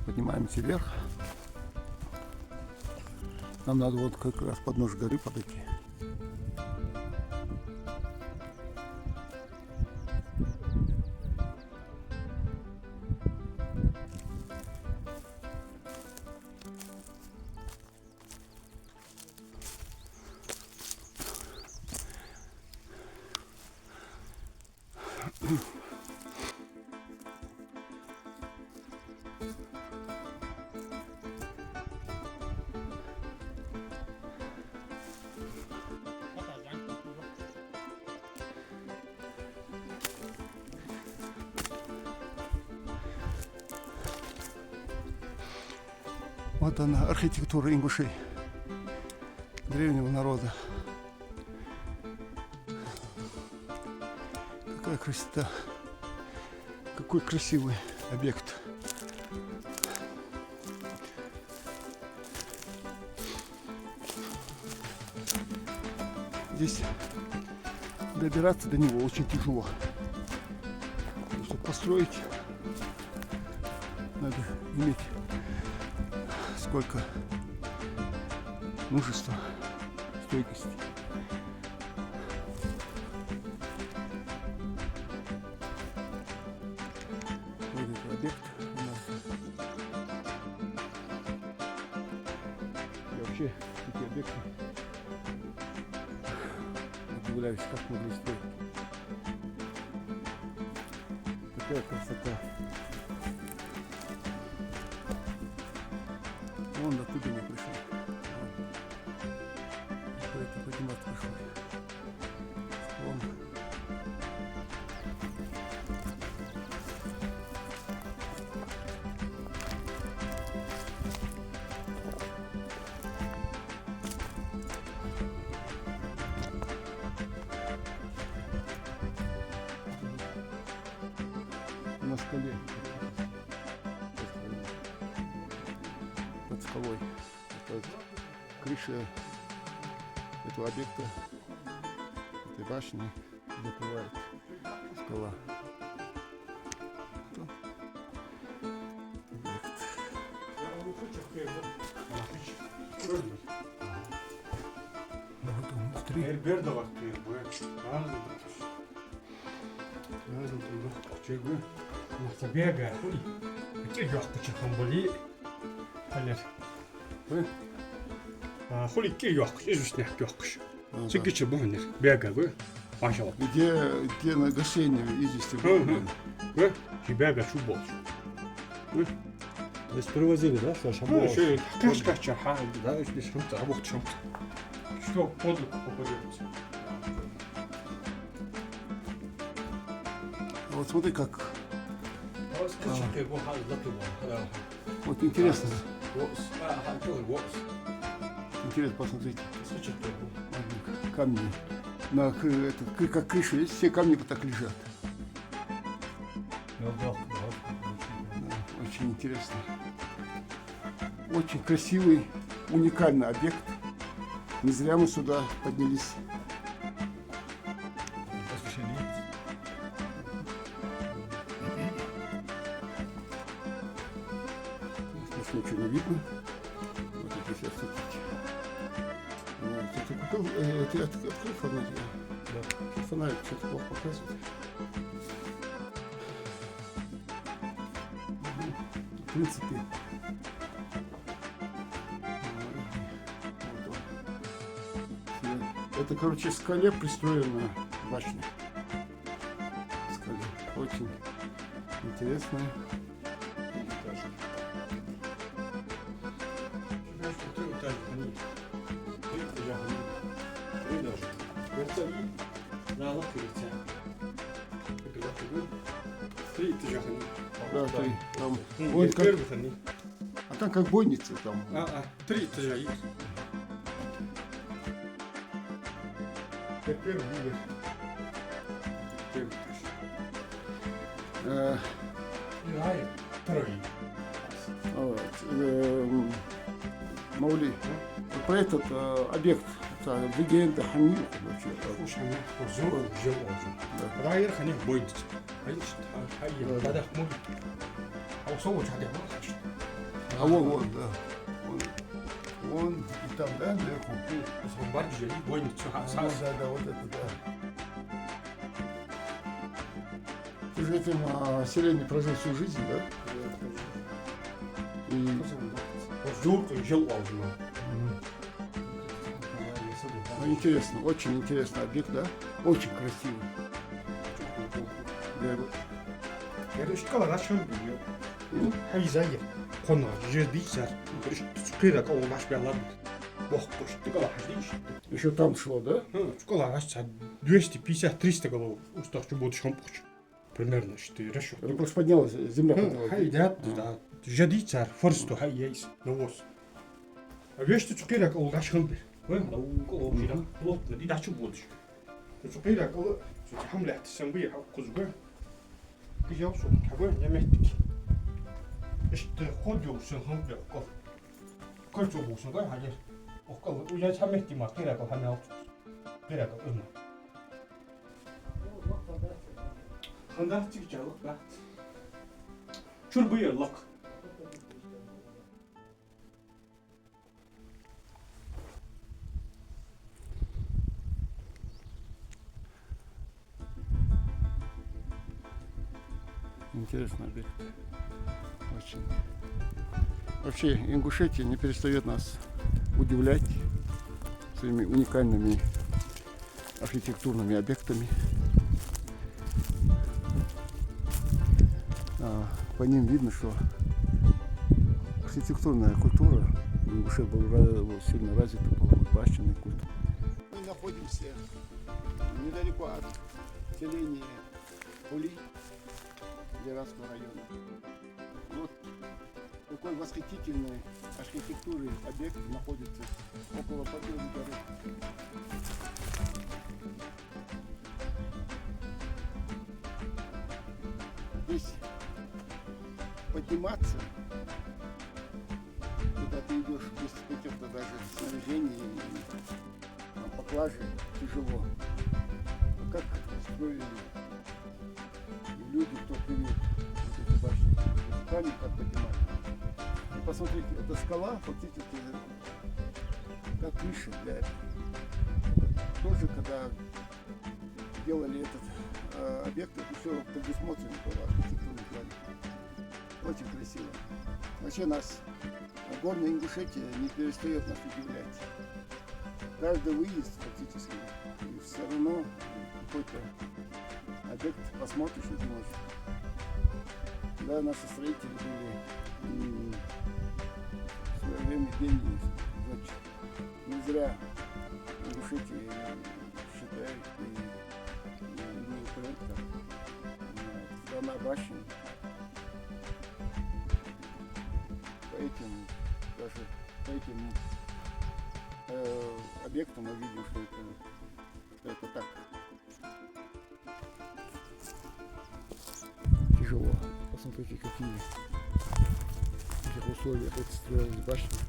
Поднимаемся вверх. Нам надо вот как раз подножию горы подойти. Вот она, архитектура ингушей, древнего народа. Какая красота, какой красивый объект. Здесь добираться до него очень тяжело. Чтобы построить, надо иметь сколько мужества, стойкости. Вот этот объект у нас. И вообще эти объекты, удивляюсь, как могли строить. Такая красота. Он оттуда не пришел. Поэтому подниматься пришел. Вон. На скале. Под скалой. Это крыша этого объекта, этой башни, закрывает скала. Вот он внутри. Бега, хули. Какие ёхты чахамболи. Хули какие ёхты, известных ёхты. Сикичи бонер, бега, вы. Пошел. Где на гашение извести было? Вы? Бега чубол. То есть привозили, да, что шамбол? Кашка, да, если что-то, а вот что-то. Что под руку попадется. Вот смотри как. Вот интересно. Интересно посмотрите. Камни. Как крыша есть, все камни вот так лежат. Да, очень интересно. Очень красивый, уникальный объект. Не зря мы сюда поднялись. Здесь ничего не видно. Вот это сейчас ты открыл фонарик? Да. Фонарик что-то плохо показывает. В принципе, это, короче, скале пристроена башня. Скале. Очень интересная. Да, три. Там. Вот как... А там как бойница там. Три этажа есть. Первый видишь. Второй. Маули, про этот объект, это легенда Хамил. راير خليه بوينت هاي هذا مو او صوت هذا ما А вон, да. Вон и там, да, наверху. Сон бар güzeli. Oyun Да, вот это, да. Ты же в этом селении прожил всю жизнь, да? И Yok yıl oldu mu? ну, интересно, очень интересный объект, да? Очень красивый. Да, Ya da işte kadar şöyle biliyor. Hayzayı. Konu jediyse. Bir çıkıyor da olmaz bir alan. Bok koştu kadar hadi işte. еще там шло, да? Школа аж 250-300 голов устарчу будет шампуч. Примерно, что расчет. Это просто поднялась, земля поднялась. Хай, да. Жадицар, форсту, хай, ейс, навоз. А вещь тут цукерок олгаш хэмбэр. Вэн, науко обжира, плотно, ди дачу будешь. Цукерок ол, хамлят, сэмбэ, кузгэ. Гияусу, хагэ, нэмэттик. Işte ходиусын хэмбэр, кол. Кольцо бусын, гай, хагэр. Окол, уя 참эtti ма, керак ол хамэ авч. Керак ол ына. Хандах чиг жалах ба. Чур бүйөр лок. Интересный объект. Очень. Вообще, Ингушетия не перестает нас удивлять своими уникальными архитектурными объектами. По ним видно, что архитектурная культура в Ингушетии была сильно развита, была башенная культура. Мы находимся недалеко от селения Хули Лиранского района. Вот такой восхитительной архитектуры объект находится около Подъемной горы. Здесь подниматься, когда ты идешь без каких-то даже снаряжений и поклажи, тяжело. А как строили люди, кто привел вот эти башни, камень как поднимать. И посмотрите, эта скала фактически как крыша для... Тоже, когда делали этот объект, это все предусмотрено было архитектурный план. Очень красиво. Вообще нас горная Ингушетия не перестает нас удивлять. Каждый выезд фактически, и все равно какой-то объект посмотришь и думаешь. Да, наши строители были в свое время гении. Значит, не зря Ингушетия считают и проекта страна башен. По этим, даже по этим объектам мы видим, что это так тяжело. Посмотрите, какие в каких условиях это строились башни.